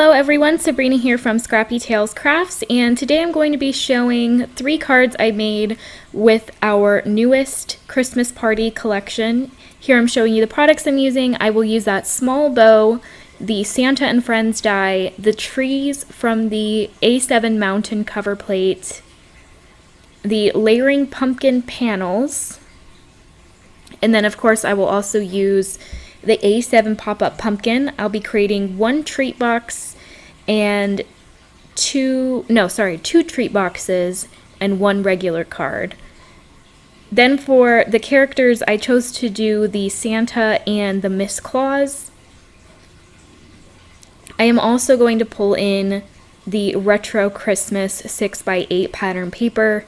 Hello everyone, Sabrina here from Scrappy Tales Crafts, and today I'm going to be showing 3 cards I made with our newest Christmas party collection. Here I'm showing you the products I'm using. I will use that small bow, the Santa and Friends die, the trees from the A7 mountain cover plate, the layering pumpkin panels, and then of course I will also use the A7 pop-up pumpkin. I'll be creating 1 treat box and 2 treat boxes and 1 regular card. Then for the characters, I chose to do the Santa and the Miss Claus. I am also going to pull in the retro Christmas 6x8 pattern paper.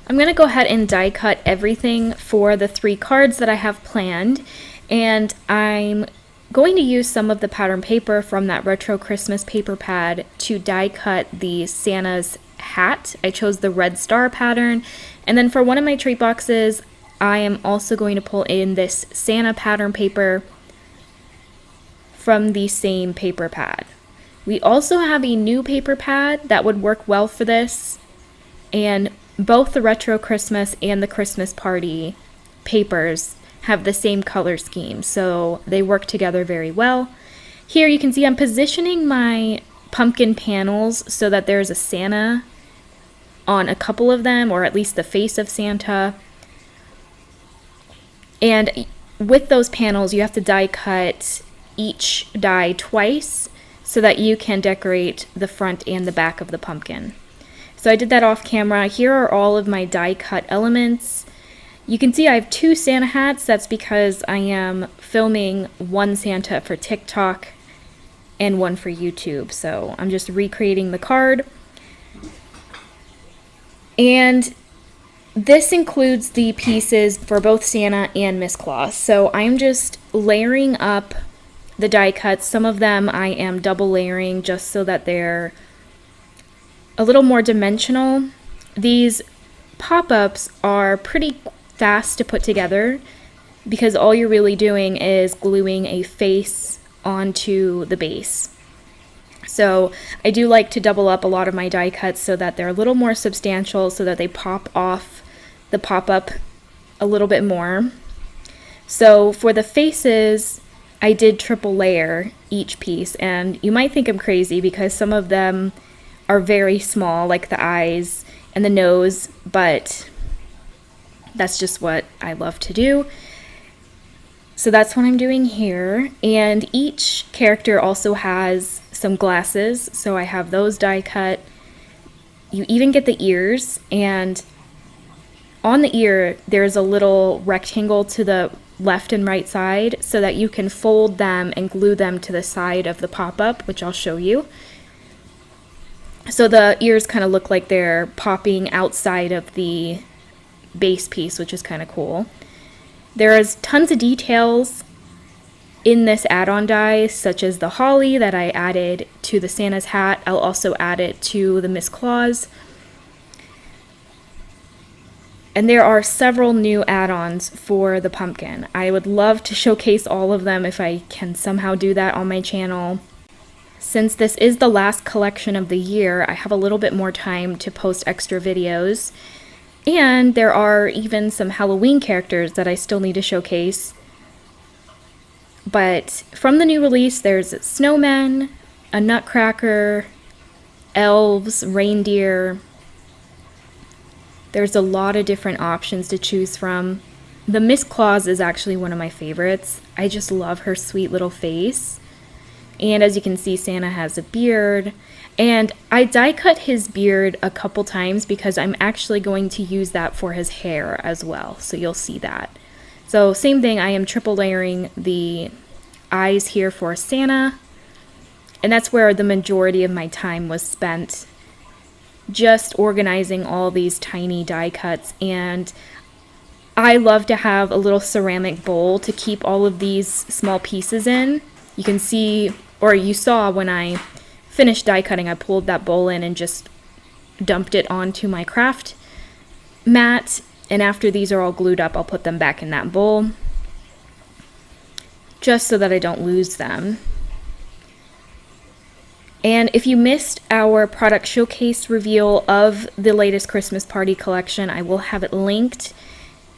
I'm going to go ahead and die cut everything for the 3 cards that I have planned, and I'm going to use some of the pattern paper from that retro Christmas paper pad to die cut the Santa's hat. I chose the red star pattern, and then for one of my treat boxes I am also going to pull in this Santa pattern paper from the same paper pad. We also have a new paper pad that would work well for this, and both the retro Christmas and the Christmas party papers have the same color scheme, so they work together very well. Here you can see I'm positioning my pumpkin panels so that there's a Santa on a couple of them, or at least the face of Santa. And with those panels you have to die cut each die twice so that you can decorate the front and the back of the pumpkin. So I did that off camera. Here are all of my die cut elements. You can see I have 2 Santa hats. That's because I am filming 1 Santa for TikTok and 1 for YouTube. So I'm just recreating the card. And this includes the pieces for both Santa and Miss Claus. So I'm just layering up the die cuts. Some of them I am double layering just so that they're a little more dimensional. These pop-ups are pretty fast to put together because all you're really doing is gluing a face onto the base. So I do like to double up a lot of my die cuts so that they're a little more substantial, so that they pop off the pop-up a little bit more. So for the faces, I did triple layer each piece, and you might think I'm crazy because some of them are very small, like the eyes and the nose, but that's just what I love to do. So that's what I'm doing here. And each character also has some glasses, so I have those die cut. You even get the ears, and on the ear there's a little rectangle to the left and right side so that you can fold them and glue them to the side of the pop-up, which I'll show you. So the ears kind of look like they're popping outside of the base piece, which is kind of cool. There is tons of details in this add-on die, such as the holly that I added to the Santa's hat. I'll also add it to the Miss Claus. And there are several new add-ons for the pumpkin. I would love to showcase all of them if I can somehow do that on my channel. Since this is the last collection of the year, I have a little bit more time to post extra videos. And there are even some Halloween characters that I still need to showcase. But from the new release, there's snowmen, a nutcracker, elves, reindeer. There's a lot of different options to choose from. The Miss Claus is actually one of my favorites. I just love her sweet little face. And as you can see, Santa has a beard, and I die cut his beard a couple times because I'm actually going to use that for his hair as well, so you'll see that. So same thing, I am triple layering the eyes here for Santa, and that's where the majority of my time was spent, just organizing all these tiny die cuts. And I love to have a little ceramic bowl to keep all of these small pieces in. You can see, or you saw when I finished die cutting, I pulled that bowl in and just dumped it onto my craft mat. And after these are all glued up, I'll put them back in that bowl, just so that I don't lose them. And if you missed our product showcase reveal of the latest Christmas party collection, I will have it linked.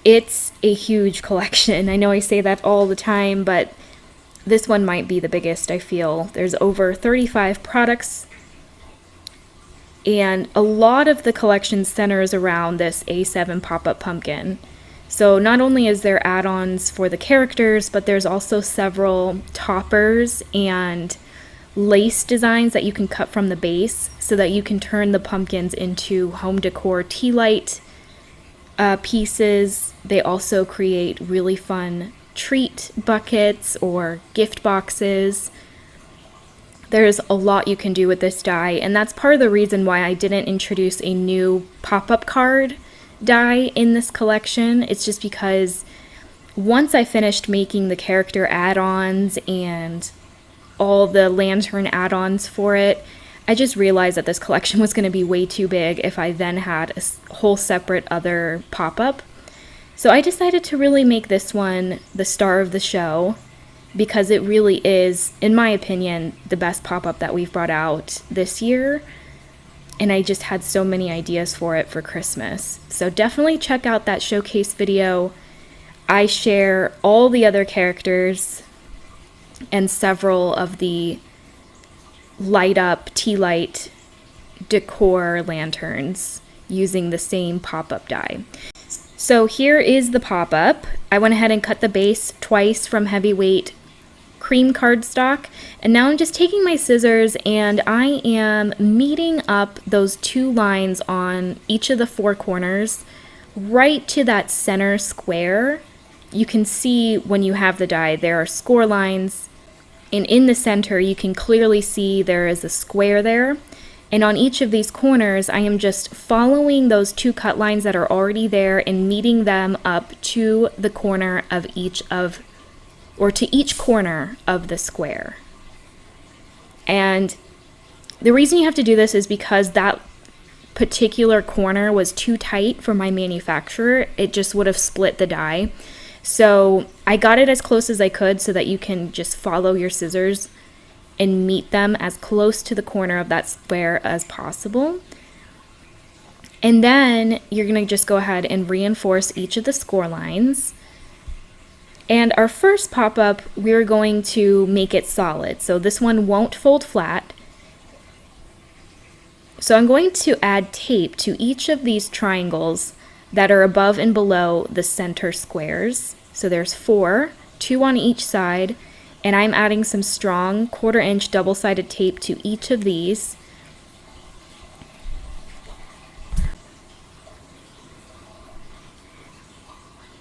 It's a huge collection. I know I say that all the time, but this one might be the biggest, I feel. There's over 35 products, and a lot of the collection centers around this A7 pop-up pumpkin. So not only is there add-ons for the characters, but there's also several toppers and lace designs that you can cut from the base so that you can turn the pumpkins into home decor tea light pieces. They also create really fun treat buckets or gift boxes. There's a lot you can do with this die, and that's part of the reason why I didn't introduce a new pop-up card die in this collection. It's just because once I finished making the character add-ons and all the lantern add-ons for it, I just realized that this collection was going to be way too big if I then had a whole separate other pop-up. So I decided to really make this one the star of the show, because it really is, in my opinion, the best pop-up that we've brought out this year. And I just had so many ideas for it for Christmas. So definitely check out that showcase video. I share all the other characters and several of the light up tea light decor lanterns using the same pop-up die. So here is the pop-up. I went ahead and cut the base twice from heavyweight cream cardstock, and now I'm just taking my scissors and I am meeting up those two lines on each of the four corners right to that center square. You can see when you have the die there are score lines, and in the center you can clearly see there is a square there, and on each of these corners I am just following those two cut lines that are already there and meeting them up to the corner of each corner of the square. And the reason you have to do this is because that particular corner was too tight for my manufacturer. It just would have split the die. So I got it as close as I could so that you can just follow your scissors and meet them as close to the corner of that square as possible. And then you're going to just go ahead and reinforce each of the score lines. And our first pop-up, we're going to make it solid. So this one won't fold flat. So I'm going to add tape to each of these triangles that are above and below the center squares. So there's 4, 2 on each side, and I'm adding some strong 1/4 inch double-sided tape to each of these.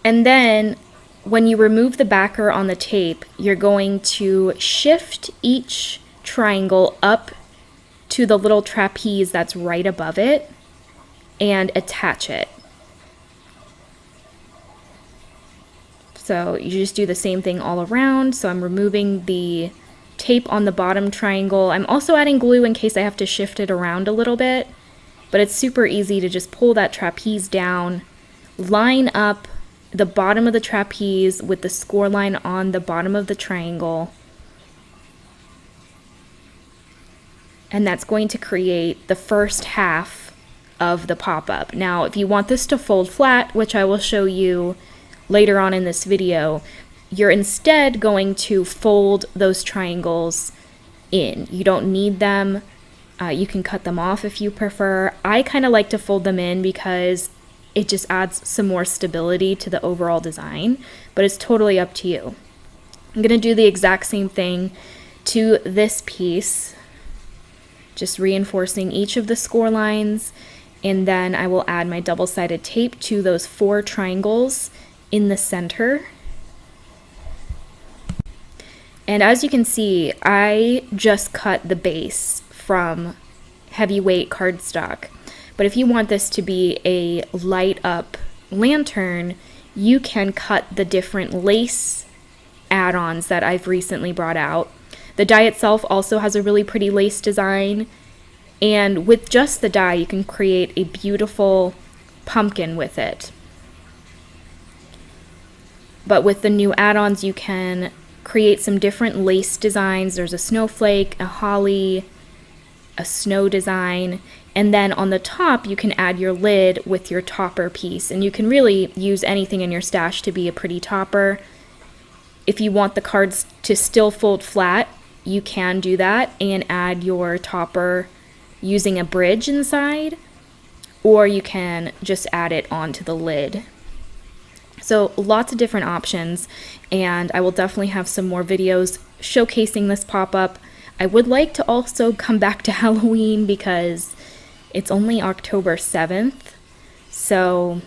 And then when you remove the backer on the tape, you're going to shift each triangle up to the little trapeze that's right above it and attach it. So you just do the same thing all around. So I'm removing the tape on the bottom triangle. I'm also adding glue in case I have to shift it around a little bit, but it's super easy to just pull that trapeze down, line up the bottom of the trapeze with the score line on the bottom of the triangle, and that's going to create the first half of the pop-up. Now, if you want this to fold flat, which I will show you later on in this video, you're instead going to fold those triangles in. You don't need them. You can cut them off if you prefer. I kind of like to fold them in because it just adds some more stability to the overall design, but it's totally up to you. I'm going to do the exact same thing to this piece, just reinforcing each of the score lines, and then I will add my double-sided tape to those 4 triangles in the center. And as you can see, I just cut the base from heavyweight cardstock. But if you want this to be a light up lantern, you can cut the different lace add-ons that I've recently brought out. The die itself also has a really pretty lace design, and with just the die you can create a beautiful pumpkin with it. But with the new add-ons you can create some different lace designs. There's a snowflake, a holly, a snow design, and then on the top you can add your lid with your topper piece, and you can really use anything in your stash to be a pretty topper. If you want the cards to still fold flat, you can do that and add your topper using a bridge inside, or you can just add it onto the lid. So lots of different options, and I will definitely have some more videos showcasing this pop-up. I would like to also come back to Halloween because it's only October 7th, so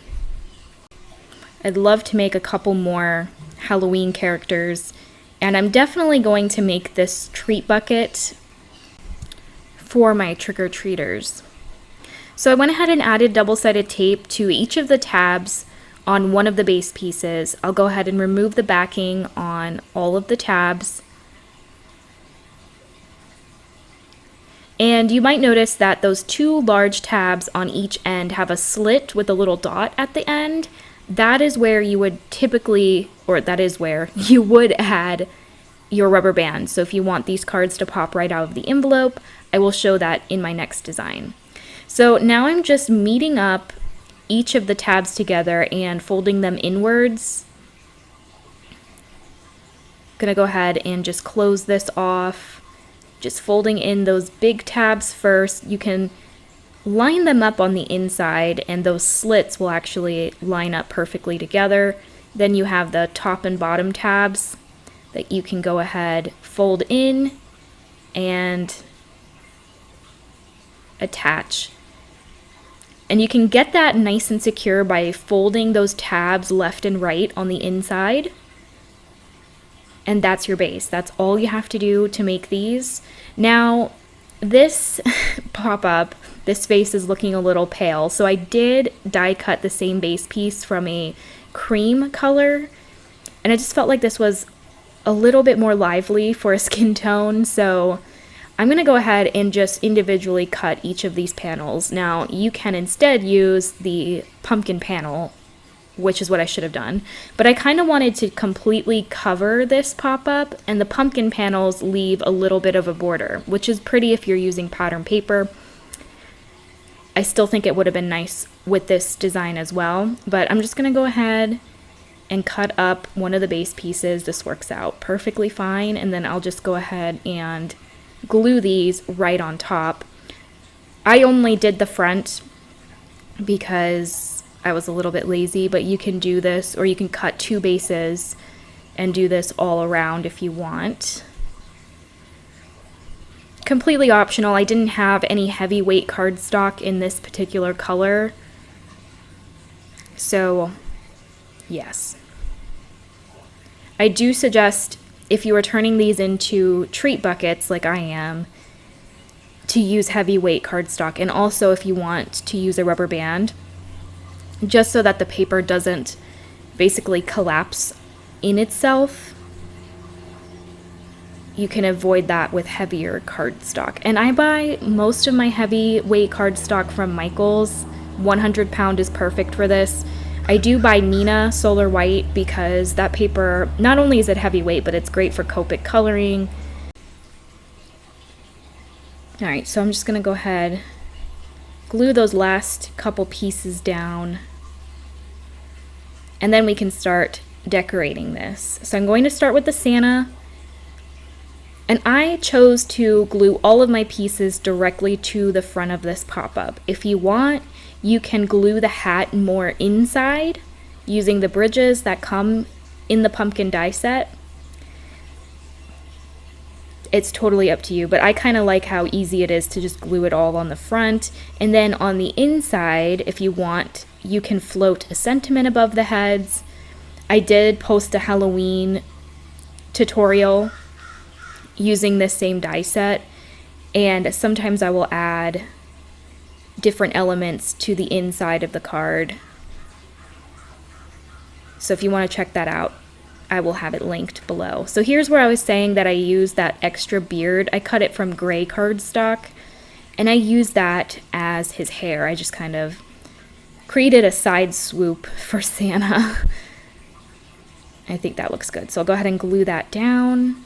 I'd love to make a couple more Halloween characters, and I'm definitely going to make this treat bucket for my trick-or-treaters. So I went ahead and added double-sided tape to each of the tabs on one of the base pieces. I'll go ahead and remove the backing on all of the tabs. And you might notice that those two large tabs on each end have a slit with a little dot at the end. That is where you would typically, or that is where you would add your rubber band. So if you want these cards to pop right out of the envelope, I will show that in my next design. So now I'm just meeting up each of the tabs together and folding them inwards. Gonna go ahead and just close this off. Just folding in those big tabs first. You can line them up on the inside and those slits will actually line up perfectly together. Then you have the top and bottom tabs that you can go ahead, fold in and attach. And you can get that nice and secure by folding those tabs left and right on the inside. And that's your base. That's all you have to do to make these. Now, this pop-up, this face is looking a little pale, so I did die cut the same base piece from a cream color, and I just felt like this was a little bit more lively for a skin tone, so I'm going to go ahead and just individually cut each of these panels. Now, you can instead use the pumpkin panel, which is what I should have done. But I kind of wanted to completely cover this pop-up, and the pumpkin panels leave a little bit of a border, which is pretty if you're using pattern paper. I still think it would have been nice with this design as well, but I'm just going to go ahead and cut up one of the base pieces. This works out perfectly fine, and then I'll just go ahead and glue these right on top. I only did the front because I was a little bit lazy, but you can do this, or you can cut two bases and do this all around if you want. Completely optional. I didn't have any heavyweight cardstock in this particular color, so yes. I do suggest, if you are turning these into treat buckets like I am, to use heavyweight cardstock, and also if you want to use a rubber band, just so that the paper doesn't basically collapse in itself. You can avoid that with heavier cardstock. And I buy most of my heavyweight cardstock from Michael's. 100 pound is perfect for this. I do buy Nina Solar White because that paper, not only is it heavyweight, but it's great for Copic coloring. Alright, so I'm just going to go ahead, glue those last couple pieces down, and then we can start decorating this. So I'm going to start with the Santa, and I chose to glue all of my pieces directly to the front of this pop-up. If you want, you can glue the hat more inside using the bridges that come in the pumpkin die set. It's totally up to you, but I kind of like how easy it is to just glue it all on the front. And then on the inside, if you want, you can float a sentiment above the heads. I did post a Halloween tutorial using this same die set, and sometimes I will add different elements to the inside of the card. So if you want to check that out, I will have it linked below. So here's where I was saying that I used that extra beard. I cut it from gray cardstock, and I used that as his hair. I just kind of created a side swoop for Santa. I think that looks good. So I'll go ahead and glue that down.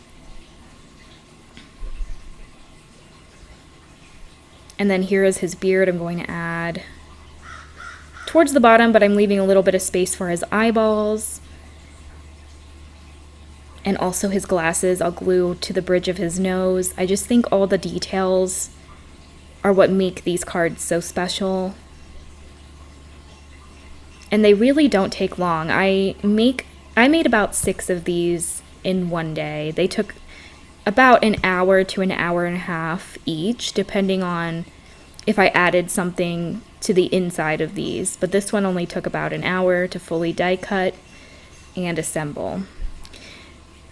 And then here is his beard. I'm going to add towards the bottom, but I'm leaving a little bit of space for his eyeballs. And also his glasses, I'll glue to the bridge of his nose. I just think all the details are what make these cards so special. And they really don't take long. I made about 6 of these in one day. They took about an hour to an hour and a half each, depending on if I added something to the inside of these. But this one only took about an hour to fully die cut and assemble.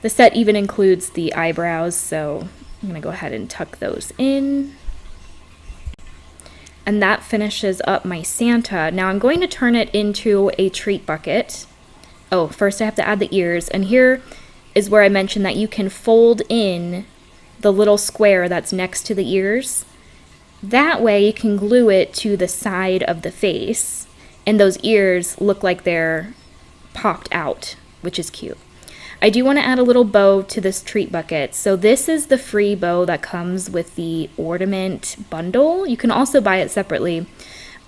The set even includes the eyebrows, so I'm going to go ahead and tuck those in. And that finishes up my Santa. Now I'm going to turn it into a treat bucket. Oh, first I have to add the ears, and here is where I mentioned that you can fold in the little square that's next to the ears. That way you can glue it to the side of the face, and those ears look like they're popped out, which is cute. I do want to add a little bow to this treat bucket. So this is the free bow that comes with the ornament bundle. You can also buy it separately.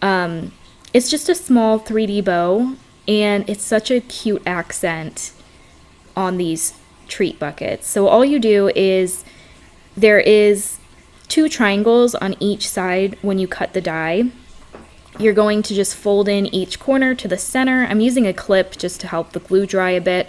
It's just a small 3D bow, and it's such a cute accent on these treat buckets. So all you do is, there is 2 triangles on each side when you cut the die. You're going to just fold in each corner to the center. I'm using a clip just to help the glue dry a bit.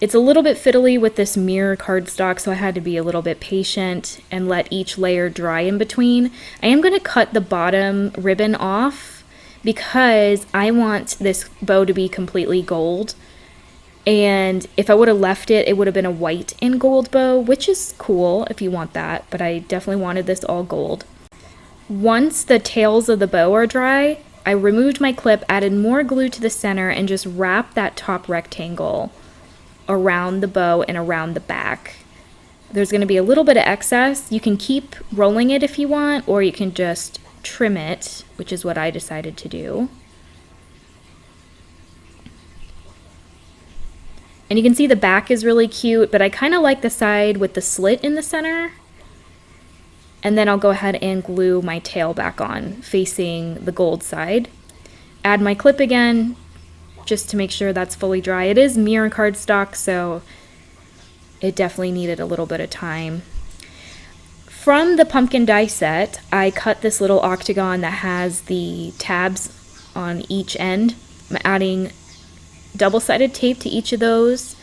It's a little bit fiddly with this mirror cardstock, so I had to be a little bit patient and let each layer dry in between. I am going to cut the bottom ribbon off because I want this bow to be completely gold. And if I would have left it, it would have been a white and gold bow, which is cool if you want that, but I definitely wanted this all gold. Once the tails of the bow are dry, I removed my clip, added more glue to the center, and just wrapped that top rectangle around the bow and around the back. There's going to be a little bit of excess. You can keep rolling it if you want, or you can just trim it, which is what I decided to do. And you can see the back is really cute, but I kind of like the side with the slit in the center. And then I'll go ahead and glue my tail back on, facing the gold side. Add my clip again, just to make sure that's fully dry. It is mirror cardstock, so it definitely needed a little bit of time. From the pumpkin die set, I cut this little octagon that has the tabs on each end. I'm adding double-sided tape to each of those,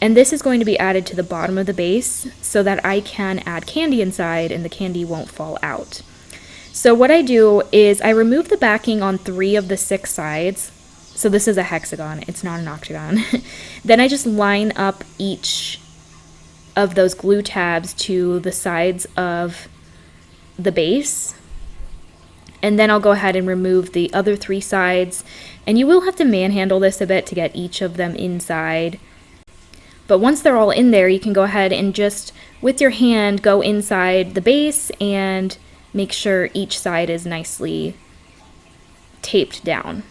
and this is going to be added to the bottom of the base so that I can add candy inside and the candy won't fall out. So what I do is I remove the backing on 3 of the 6 sides. So this is a hexagon, it's not an octagon. Then I just line up each of those glue tabs to the sides of the base. And then I'll go ahead and remove the other 3 sides. And you will have to manhandle this a bit to get each of them inside. But once they're all in there, you can go ahead and just, with your hand, go inside the base and make sure each side is nicely taped down.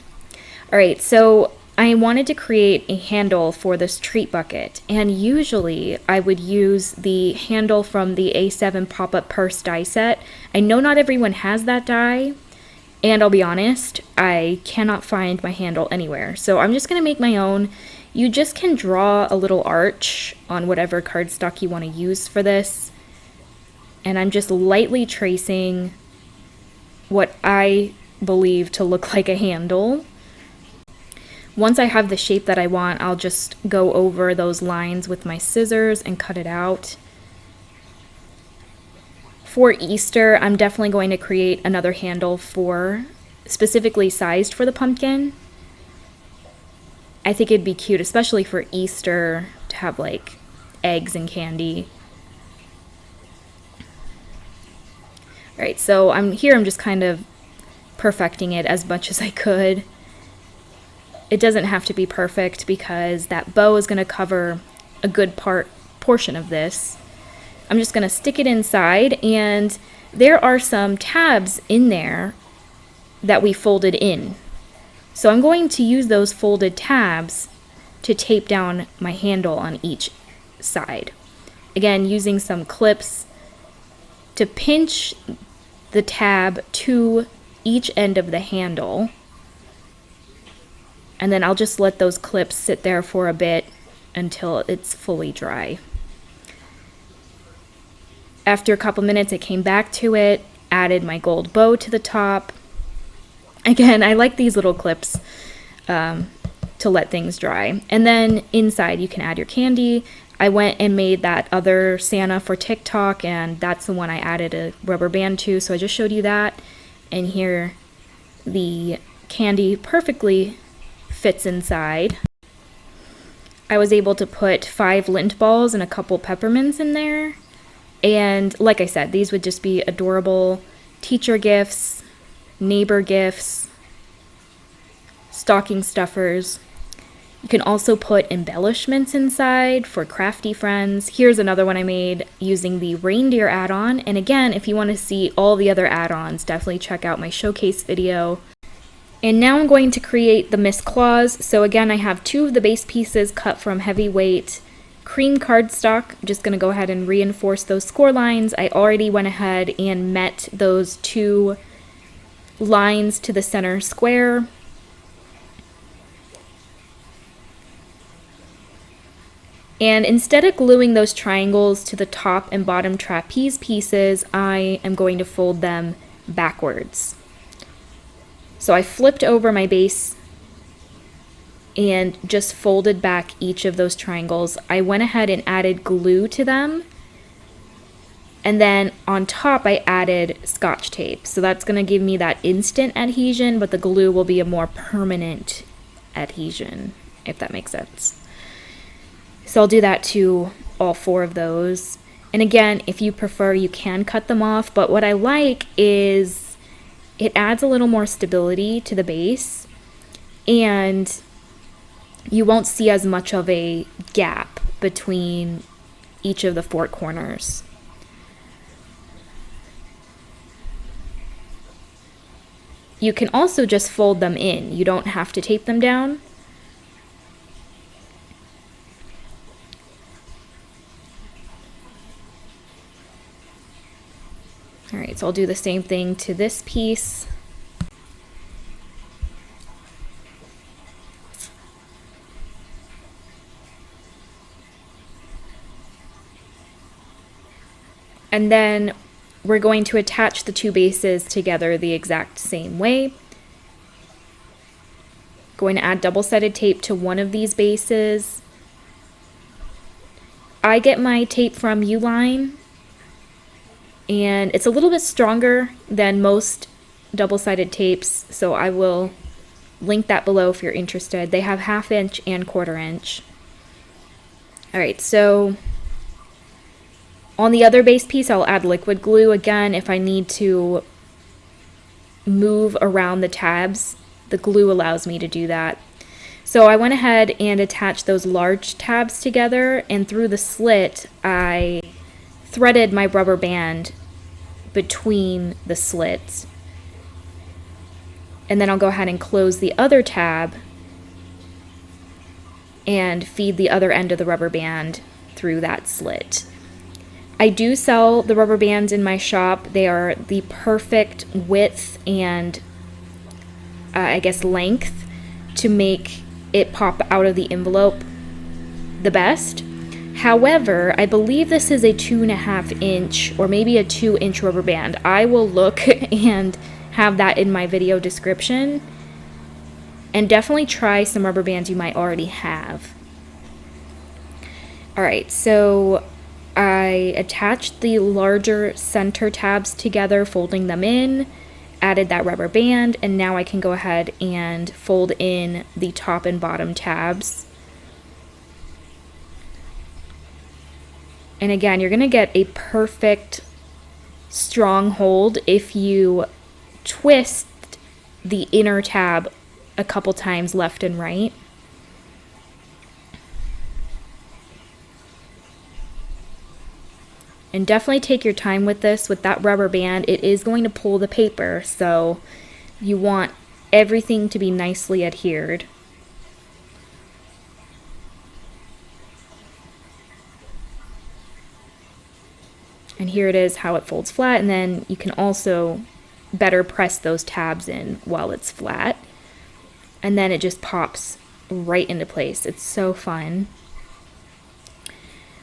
Alright, so I wanted to create a handle for this treat bucket, and usually I would use the handle from the A7 pop-up purse die set. I know not everyone has that die, and I'll be honest, I cannot find my handle anywhere. So I'm just going to make my own. You just can draw a little arch on whatever cardstock you want to use for this, and I'm just lightly tracing what I believe to look like a handle. Once I have the shape that I want, I'll just go over those lines with my scissors and cut it out. For Easter, I'm definitely going to create another handle specifically sized for the pumpkin. I think it'd be cute, especially for Easter, to have like eggs and candy. Alright, so I'm just kind of perfecting it as much as I could. It doesn't have to be perfect because that bow is going to cover a good portion of this. I'm just going to stick it inside, and there are some tabs in there that we folded in. So I'm going to use those folded tabs to tape down my handle on each side. Again, using some clips to pinch the tab to each end of the handle. And then I'll just let those clips sit there for a bit until it's fully dry. After a couple minutes, I came back to it, added my gold bow to the top. Again, I like these little clips to let things dry. And then inside you can add your candy. I went and made that other Santa for TikTok, and that's the one I added a rubber band to, so I just showed you that. And here the candy perfectly fits inside. I was able to put 5 lint balls and a couple peppermints in there. And like I said, these would just be adorable teacher gifts, neighbor gifts, stocking stuffers. You can also put embellishments inside for crafty friends. Here's another one I made using the reindeer add-on. And again, if you want to see all the other add-ons, definitely check out my showcase video. And now I'm going to create the Miss Claus. So again, I have 2 of the base pieces cut from heavyweight cream cardstock. I'm just going to go ahead and reinforce those score lines. I already went ahead and met those 2 lines to the center square. And instead of gluing those triangles to the top and bottom trapeze pieces, I am going to fold them backwards. So I flipped over my base and just folded back each of those triangles. I went ahead and added glue to them. And then on top I added Scotch tape. So that's going to give me that instant adhesion, but the glue will be a more permanent adhesion, if that makes sense. So I'll do that to all 4 of those. And again, if you prefer, you can cut them off, but what I like is it adds a little more stability to the base, and you won't see as much of a gap between each of the 4 corners. You can also just fold them in. You don't have to tape them down. All right, so I'll do the same thing to this piece. And then we're going to attach the 2 bases together the exact same way. Going to add double-sided tape to one of these bases. I get my tape from Uline, and it's a little bit stronger than most double-sided tapes, so I will link that below if you're interested. They have 1/2 inch and 1/4 inch. All right, so on the other base piece, I'll add liquid glue again if I need to move around the tabs. The glue allows me to do that. So I went ahead and attached those large tabs together, and through the slit, I threaded my rubber band between the slits. And then I'll go ahead and close the other tab and feed the other end of the rubber band through that slit. I do sell the rubber bands in my shop. They are the perfect width and I guess length to make it pop out of the envelope the best. However, I believe this is a 2.5 inch or maybe a 2-inch rubber band. I will look and have that in my video description, and definitely try some rubber bands you might already have. Alright, so I attached the larger center tabs together, folding them in, added that rubber band, and now I can go ahead and fold in the top and bottom tabs. And again, you're going to get a perfect strong hold if you twist the inner tab a couple times left and right. And definitely take your time with this. With that rubber band, it is going to pull the paper, so you want everything to be nicely adhered. And here it is how it folds flat, and then you can also better press those tabs in while it's flat. And then it just pops right into place. It's so fun.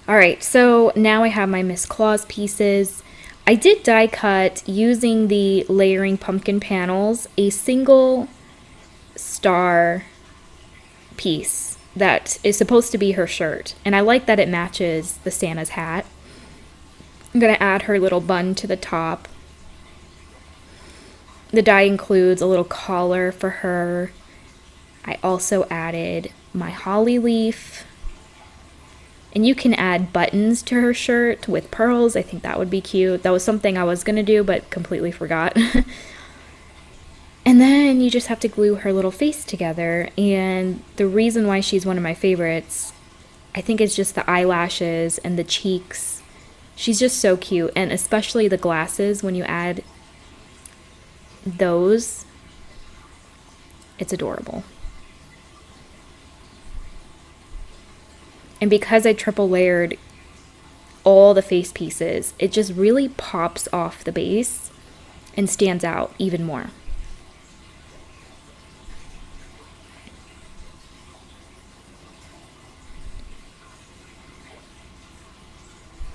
Alright, so now I have my Miss Claus pieces. I did die cut using the layering pumpkin panels a single star piece that is supposed to be her shirt. And I like that it matches the Santa's hat. I'm going to add her little bun to the top. The die includes a little collar for her. I also added my holly leaf. And you can add buttons to her shirt with pearls. I think that would be cute. That was something I was going to do, but completely forgot. And then you just have to glue her little face together. And the reason why she's one of my favorites, I think it's just the eyelashes and the cheeks. She's just so cute. And especially the glasses, when you add those, it's adorable. And because I triple layered all the face pieces, it just really pops off the base and stands out even more.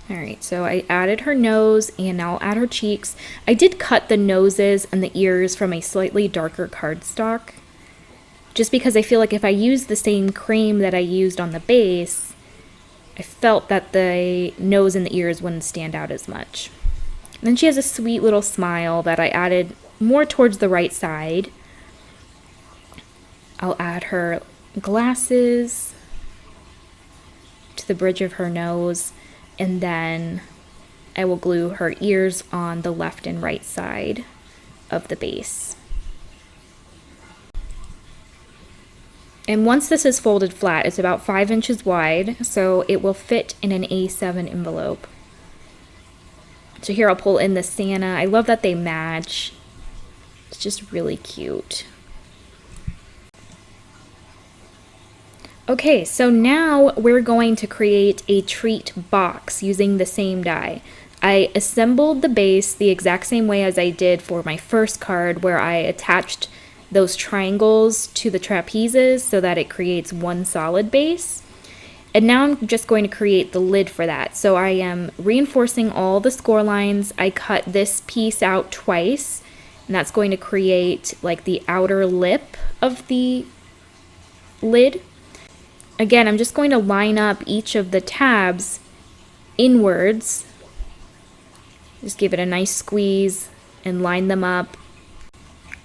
Alright, so I added her nose and now I'll add her cheeks. I did cut the noses and the ears from a slightly darker cardstock, just because I feel like if I use the same cream that I used on the base, I felt that the nose and the ears wouldn't stand out as much. And then she has a sweet little smile that I added more towards the right side. I'll add her glasses to the bridge of her nose, and then I will glue her ears on the left and right side of the base. And once this is folded flat, it's about 5 inches wide, so it will fit in an A7 envelope. So here I'll pull in the Santa. I love that they match. It's just really cute. Okay, so now we're going to create a treat box using the same die. I assembled the base the exact same way as I did for my first card, where I attached those triangles to the trapezes so that it creates one solid base. And now I'm just going to create the lid for that. So I am reinforcing all the score lines. I cut this piece out twice, and that's going to create like the outer lip of the lid. Again, I'm just going to line up each of the tabs inwards. Just give it a nice squeeze and line them up.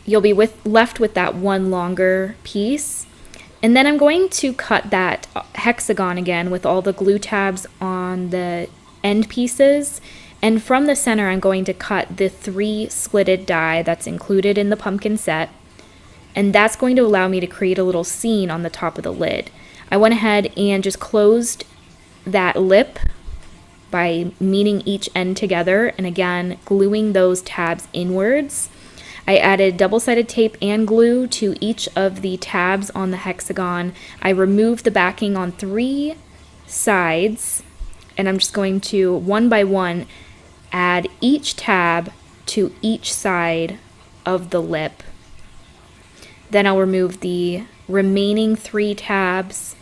You'll be left with that one longer piece. And then I'm going to cut that hexagon again with all the glue tabs on the end pieces. And from the center, I'm going to cut the 3 slitted die that's included in the pumpkin set. And that's going to allow me to create a little scene on the top of the lid. I went ahead and just closed that lip by meeting each end together, and again, gluing those tabs inwards. I added double-sided tape and glue to each of the tabs on the hexagon. I removed the backing on 3 sides, and I'm just going to, one by one, add each tab to each side of the lip. Then I'll remove the remaining 3 tabs.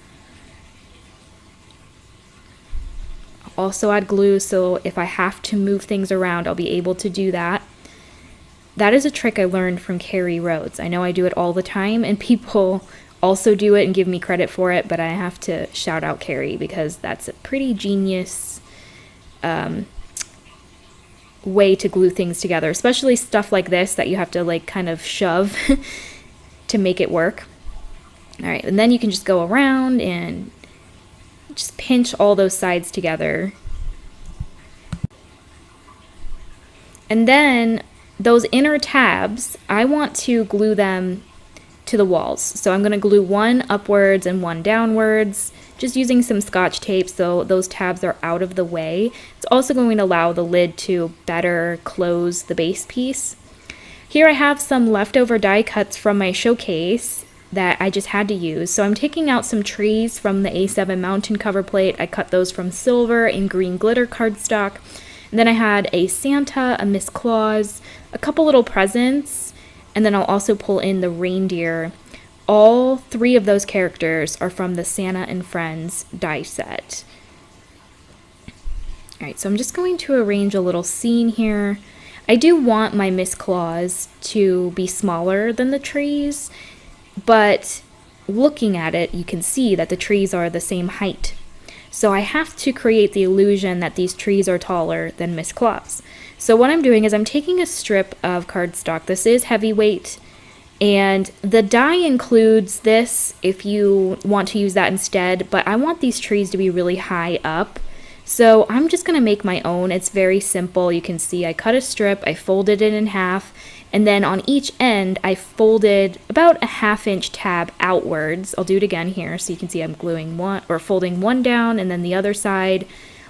I'll also add glue, so if I have to move things around, I'll be able to do that. That is a trick I learned from Carrie Rhodes. I know I do it all the time, and people also do it and give me credit for it, but I have to shout out Carrie because that's a pretty genius way to glue things together, especially stuff like this that you have to like kind of shove to make it work. All right, and then you can just go around and just pinch all those sides together. And then those inner tabs, I want to glue them to the walls. So I'm going to glue one upwards and one downwards, just using some Scotch tape so those tabs are out of the way. It's also going to allow the lid to better close the base piece. Here I have some leftover die cuts from my showcase that I just had to use. So I'm taking out some trees from the A7 mountain cover plate. I cut those from silver and green glitter cardstock. And then I had a Santa, a Miss Claus, a couple little presents, and then I'll also pull in the reindeer. All three of those characters are from the Santa and Friends die set. Alright, so I'm just going to arrange a little scene here. I do want my Miss Claus to be smaller than the trees, but looking at it, you can see that the trees are the same height. So I have to create the illusion that these trees are taller than Miss Claus. So what I'm doing is I'm taking a strip of cardstock. This is heavyweight, and the die includes this if you want to use that instead, but I want these trees to be really high up. So I'm just going to make my own. It's very simple. You can see I cut a strip, I folded it in half, and then on each end I folded about a 1/2 inch tab outwards. I'll do it again here so you can see I'm gluing one or folding one down and then the other side,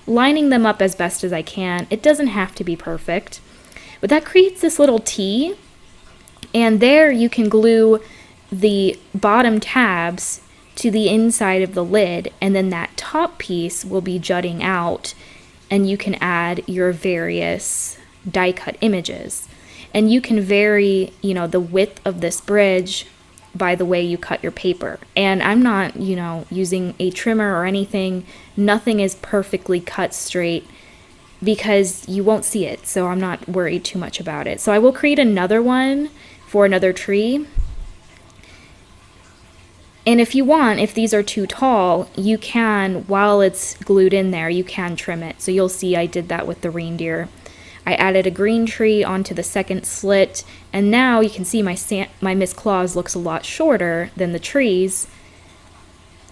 lining them up as best as I can. It doesn't have to be perfect, but that creates this little T, and there you can glue the bottom tabs to the inside of the lid, and then that top piece will be jutting out, and you can add your various die cut images. And you can vary, the width of this bridge by the way you cut your paper. And I'm not, using a trimmer or anything. Nothing is perfectly cut straight because you won't see it, so I'm not worried too much about it. So I will create another one for another tree. And if you want, if these are too tall, you can, while it's glued in there, you can trim it. So you'll see I did that with the reindeer. I added a green tree onto the second slit, and now you can see my Miss Claus looks a lot shorter than the trees.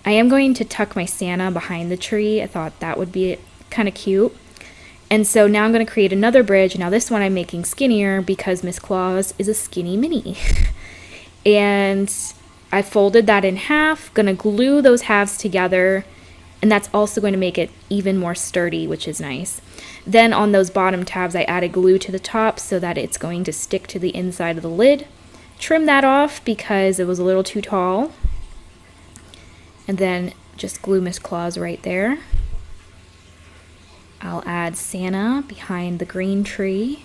I am going to tuck my Santa behind the tree. I thought that would be kind of cute. And so now I'm going to create another bridge. Now this one I'm making skinnier because Miss Claus is a skinny mini. And I folded that in half, gonna glue those halves together, and that's also going to make it even more sturdy, which is nice. Then on those bottom tabs, I added glue to the top so that it's going to stick to the inside of the lid. Trim that off because it was a little too tall. And then just glue Miss Claus right there. I'll add Santa behind the green tree.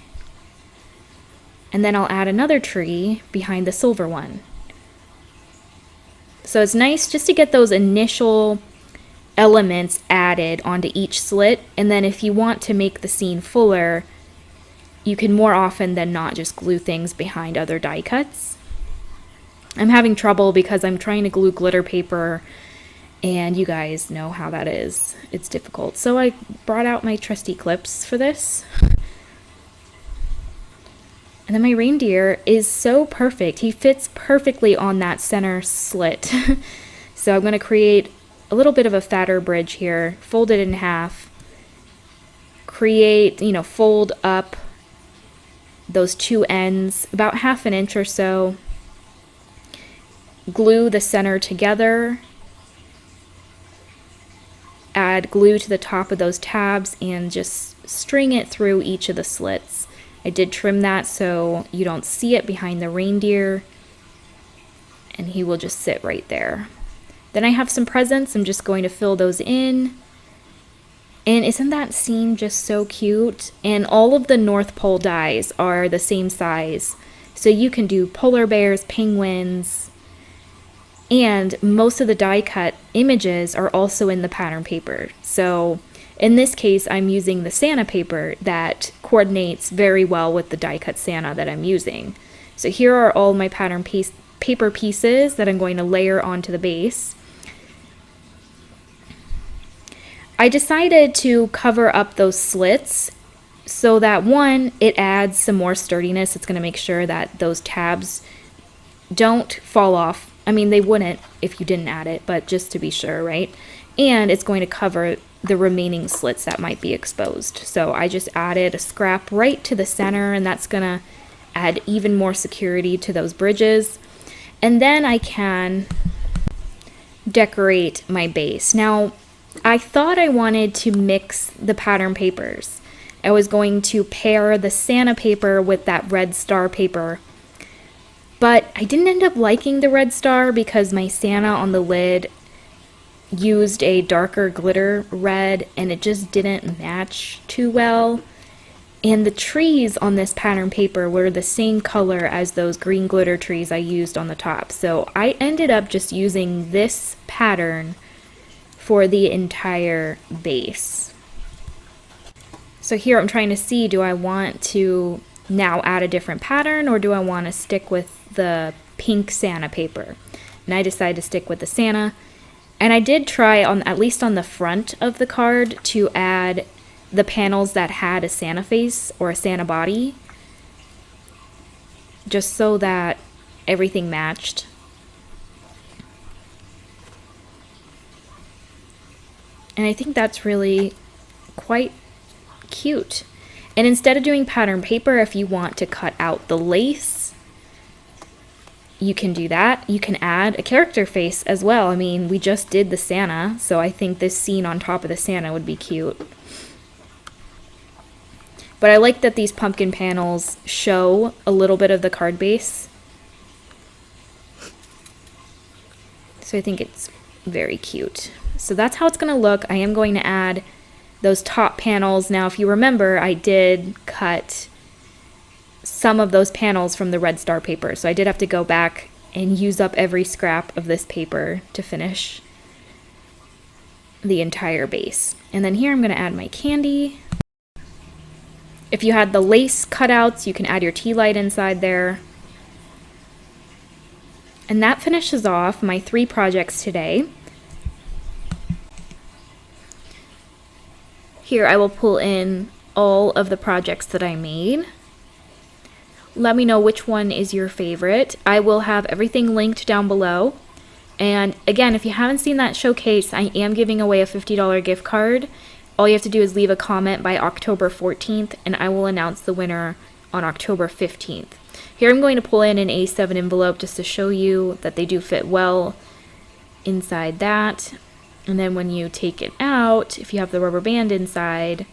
And then I'll add another tree behind the silver one. So it's nice just to get those initial elements added onto each slit, and then if you want to make the scene fuller, you can more often than not just glue things behind other die cuts. I'm having trouble because I'm trying to glue glitter paper, and you guys know how that is. It's difficult. So I brought out my trusty clips for this. And then my reindeer is so perfect. He fits perfectly on that center slit. So I'm going to create a little bit of a fatter bridge here, fold it in half, create, fold up those two ends about 1/2 inch or so, glue the center together, add glue to the top of those tabs, and just string it through each of the slits. I did trim that so you don't see it behind the reindeer, and he will just sit right there. Then I have some presents. I'm just going to fill those in. And isn't that scene just so cute? And all of the North Pole dies are the same size. So you can do polar bears, penguins, and most of the die cut images are also in the pattern paper. So in this case, I'm using the Santa paper that coordinates very well with the die cut Santa that I'm using. So here are all my pattern paper pieces that I'm going to layer onto the base. I decided to cover up those slits so that, one, it adds some more sturdiness. It's going to make sure that those tabs don't fall off. I mean, they wouldn't if you didn't add it, but just to be sure, right? And it's going to cover the remaining slits that might be exposed. So I just added a scrap right to the center, and that's going to add even more security to those bridges. And then I can decorate my base. Now, I thought I wanted to mix the pattern papers. I was going to pair the Santa paper with that red star paper, but I didn't end up liking the red star because my Santa on the lid used a darker glitter red and it just didn't match too well. And the trees on this pattern paper were the same color as those green glitter trees I used on the top. So I ended up just using this pattern for the entire base. So here I'm trying to see, do I want to now add a different pattern, or do I want to stick with the pink Santa paper? And I decided to stick with the Santa. And I did try, on at least on the front of the card, to add the panels that had a Santa face or a Santa body, just so that everything matched. And I think that's really quite cute. And instead of doing pattern paper, if you want to cut out the lace, you can do that. You can add a character face as well. I mean, we just did the Santa, so I think this scene on top of the Santa would be cute. But I like that these pumpkin panels show a little bit of the card base. So I think it's very cute. So that's how it's going to look. I am going to add those top panels. Now, if you remember, I did cut some of those panels from the red star paper. So I did have to go back and use up every scrap of this paper to finish the entire base. And then here I'm going to add my candy. If you had the lace cutouts, you can add your tea light inside there. And that finishes off my 3 projects today. Here I will pull in all of the projects that I made. Let me know which one is your favorite. I will have everything linked down below. And again, if you haven't seen that showcase, I am giving away a $50 gift card. All you have to do is leave a comment by October 14th, and I will announce the winner on October 15th. Here I'm going to pull in an A7 envelope just to show you that they do fit well inside that. And then when you take it out, if you have the rubber band inside,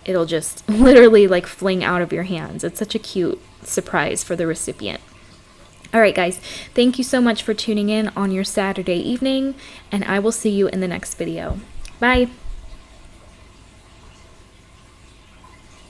it'll just literally like fling out of your hands. It's such a cute surprise for the recipient. All right, guys, thank you so much for tuning in on your Saturday evening, and I will see you in the next video. Bye.